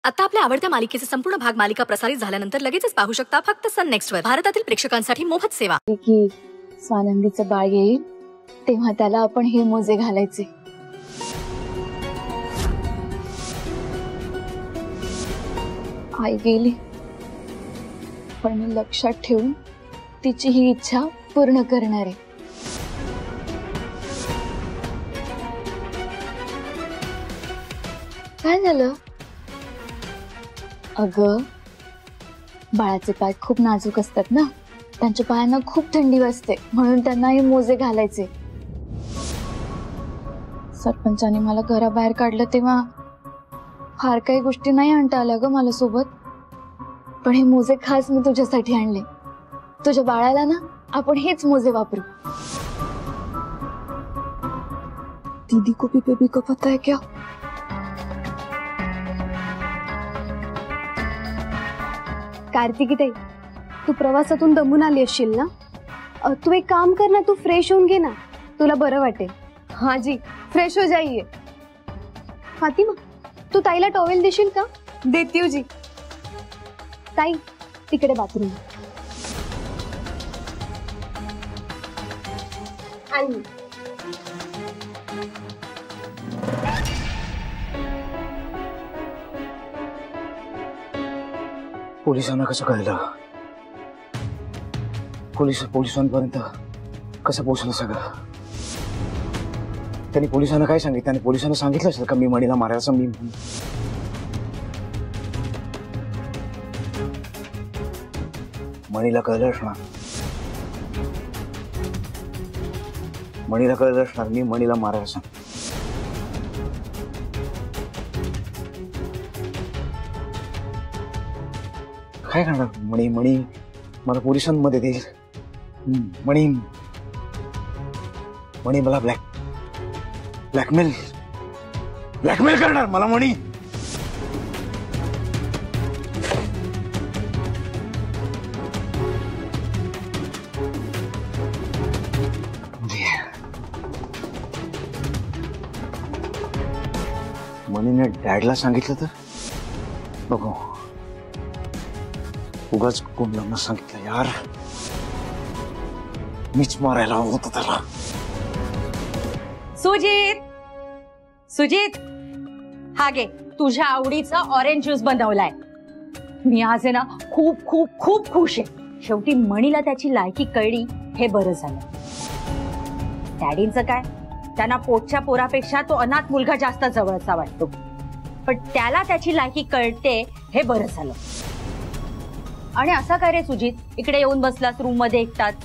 आता आपल्या आवडत्या मालिकेचे संपूर्ण भाग मालिका प्रसारित झाल्यानंतर लगेचच पाहू शकता फक्त सन नेक्स्ट वर। भारतातील प्रेक्षकांसाठी मोफत सेवा। की स्वानंदीचं बाळ येईल तेव्हा त्याला आपण हे मोजे घालायचे। आई गेली पण मी लक्षात ठेवून तिची ही इच्छा पूर्ण करणार आहे। काय झालं? अगं बाळाचे पाय खूप नाजूक असतात ना, त्यांच्या पायांना खूप थंडी वाजते म्हणून त्यांना हे मोजे घालायचे। सरपंचाने मला घराबाहेर काढलं तेव्हा फार काही गोष्टी नाही आणता आल्या ग मला सोबत, पण हे मोजे खास मी तुझ्यासाठी आणले। तुझ्या बाळाला ना आपण हेच मोजे वापरू। दीदी को भी बेबी को पता है क्या? कार्तिकी ताई, तू प्रवासातून दमून आली असशील ना, तू एक काम कर ना, तू फ्रेश होऊन घे ना, तुला बरं वाटेल। हाँ जी, फ्रेश हो जाइए। फातिमा, तू ताईला टॉवेल देशील का? देती हूँ जी। ताई तिकडे बाथरूम आणि पोलिसांना कसं कळलं? पोलिसांपर्यंत कसं पोहोचलं सगळं? त्यांनी पोलिसांना काय सांगितलं? आणि पोलिसांना सांगितलं असेल का मी मणीला मारायचं? मी मणीला कळलं असणार, मणीला कळलं असणार मी मणीला मारायचं। काय करणार? मणी मला पोलिसांमध्ये देईल। मणी मला ब्लॅकमेल करणार मला मणी। मणीने डॅडला सांगितलं तर बघू, उगाच कोणाला सांगितलं यार, मीच मारायला हवं होतं त्याला। सुजित हा घे, तुझ्या आवडीचा ऑरेंज ज्यूस बनवलाय मी। आज आहे ना खूप खूप खूप खुश आहे। शेवटी मणीला त्याची लायकी कळली, हे बरं झालं। डॅडींचं काय, त्यांना पोटच्या पोरापेक्षा तो अनाथ मुलगा जास्त जवळचा वाटतो, पण त्याला त्याची लायकी कळते, हे बरं झालं। आणि असा काय रे सुजित, इकडे येऊन बसलास रूम मध्ये एकटाच?